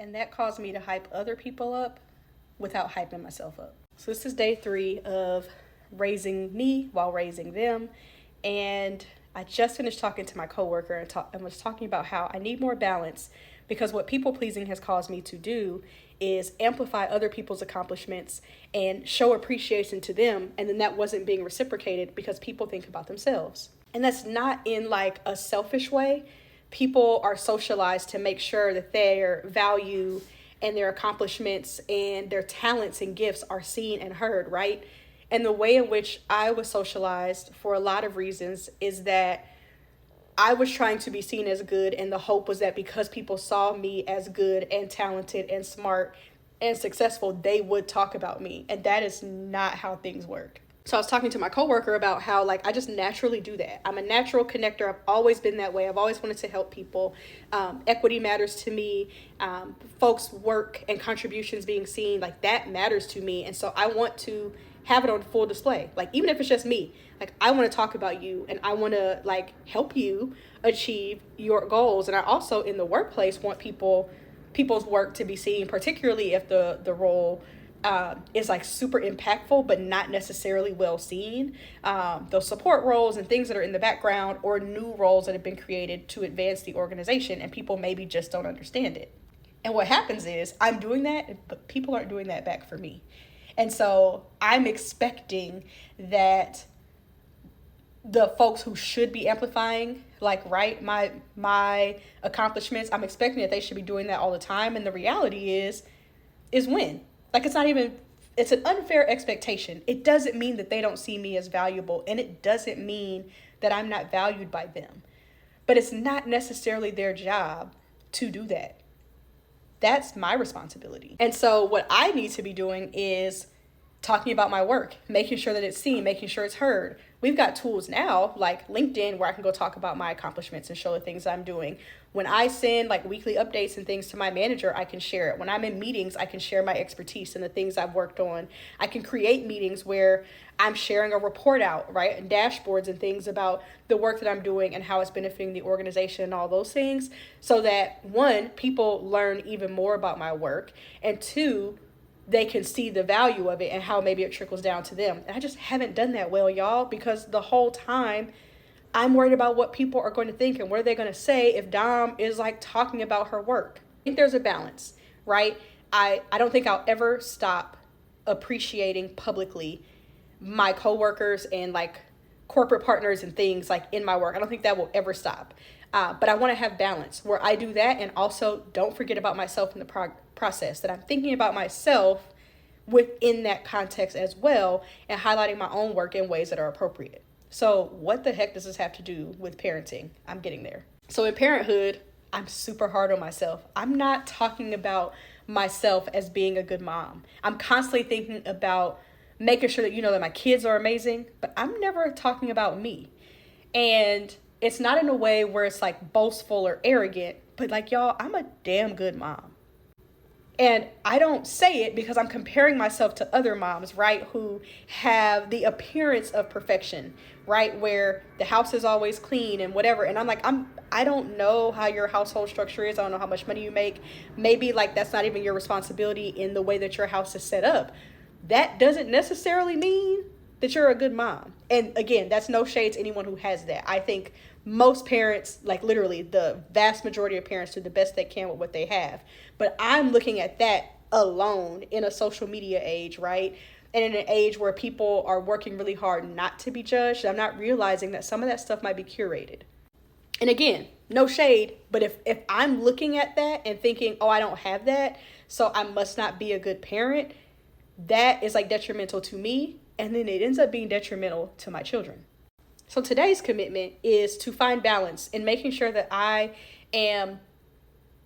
and that caused me to hype other people up without hyping myself up. So this is day 3 of raising me while raising them, and I just finished talking to my coworker and was talking about how I need more balance, because what people pleasing has caused me to do is amplify other people's accomplishments and show appreciation to them, and then that wasn't being reciprocated because people think about themselves. And that's not in like a selfish way. People are socialized to make sure that their value and their accomplishments and their talents and gifts are seen and heard, right? And the way in which I was socialized for a lot of reasons is that I was trying to be seen as good, and the hope was that because people saw me as good and talented and smart and successful, they would talk about me. And that is not how things work. So I was talking to my coworker about how I just naturally do that. I'm a natural connector. I've always been that way. I've always wanted to help people. Equity matters to me. Folks' work and contributions being seen, that matters to me. And so I want to have it on full display. Even if it's just me, I want to talk about you, and I want to help you achieve your goals. And I also, in the workplace, want people's work to be seen, particularly if the role is super impactful but not necessarily well seen. Those support roles and things that are in the background, or new roles that have been created to advance the organization, and people maybe just don't understand it. And what happens is I'm doing that, but people aren't doing that back for me. And so I'm expecting that the folks who should be amplifying my accomplishments, I'm expecting that they should be doing that all the time. And the reality is when it's an unfair expectation. It doesn't mean that they don't see me as valuable, and it doesn't mean that I'm not valued by them. But it's not necessarily their job to do that. That's my responsibility. And so what I need to be doing is talking about my work, making sure that it's seen, making sure it's heard. We've got tools now like LinkedIn where I can go talk about my accomplishments and show the things I'm doing. When I send weekly updates and things to my manager, I can share it. When I'm in meetings, I can share my expertise and the things I've worked on. I can create meetings where I'm sharing a report out, right? And dashboards and things about the work that I'm doing and how it's benefiting the organization and all those things, so that 1, people learn even more about my work, and 2, they can see the value of it and how maybe it trickles down to them. And I just haven't done that well, y'all, because the whole time I'm worried about what people are going to think and what are they going to say if Dom is talking about her work. I think there's a balance, right? I don't think I'll ever stop appreciating publicly my coworkers and corporate partners and things in my work. I don't think that will ever stop. But I want to have balance where I do that, and also don't forget about myself in the process, that I'm thinking about myself within that context as well, and highlighting my own work in ways that are appropriate. So what the heck does this have to do with parenting? I'm getting there. So in parenthood, I'm super hard on myself. I'm not talking about myself as being a good mom. I'm constantly thinking about making sure that that my kids are amazing, but I'm never talking about me. And it's not in a way where it's boastful or arrogant, but y'all, I'm a damn good mom. And I don't say it because I'm comparing myself to other moms, right, who have the appearance of perfection, right, where the house is always clean and whatever. And I don't know how your household structure is. I don't know how much money you make. Maybe that's not even your responsibility in the way that your house is set up. That doesn't necessarily mean that you're a good mom. And again, that's no shade to anyone who has that. I think most parents, literally the vast majority of parents, do the best they can with what they have. But I'm looking at that alone in a social media age, right? And in an age where people are working really hard not to be judged. I'm not realizing that some of that stuff might be curated. And again, no shade, but if I'm looking at that and thinking, oh, I don't have that, so I must not be a good parent, that is detrimental to me. And then it ends up being detrimental to my children. So today's commitment is to find balance in making sure that I am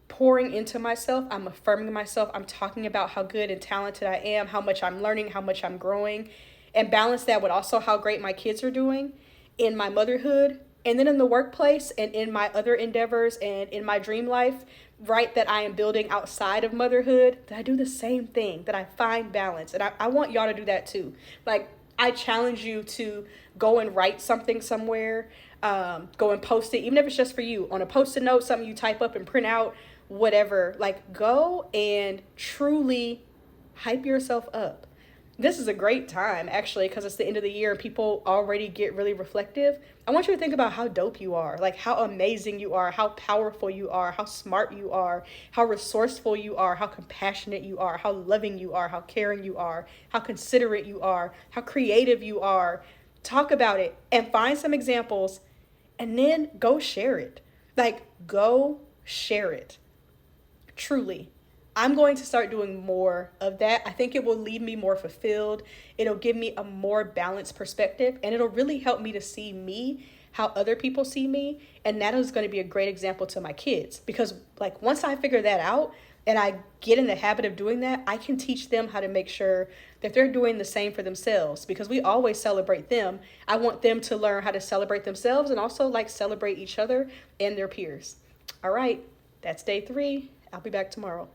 pouring into myself. I'm affirming myself. I'm talking about how good and talented I am, how much I'm learning, how much I'm growing, and balance that with also how great my kids are doing in my motherhood, and then in the workplace and in my other endeavors and in my dream life, right, that I am building outside of motherhood, that I do the same thing, that I find balance. And I want y'all to do that too. I challenge you to go and write something somewhere, go and post it, even if it's just for you, on a Post-it note, something you type up and print out. whatever. Like, go and truly hype yourself up. This is a great time, actually, because it's the end of the year and people already get really reflective. I want you to think about how dope you are, like how amazing you are, how powerful you are, how smart you are, how resourceful you are, how compassionate you are, how loving you are, how caring you are, how considerate you are, how creative you are. Talk about it and find some examples and then go share it. Like, go share it. Truly. I'm going to start doing more of that. I think it will leave me more fulfilled. It'll give me a more balanced perspective, and it'll really help me to see me how other people see me. And that is going to be a great example to my kids, because like once I figure that out and I get in the habit of doing that, I can teach them how to make sure that they're doing the same for themselves, because we always celebrate them. I want them to learn how to celebrate themselves and also like celebrate each other and their peers. All right, that's day 3. I'll be back tomorrow.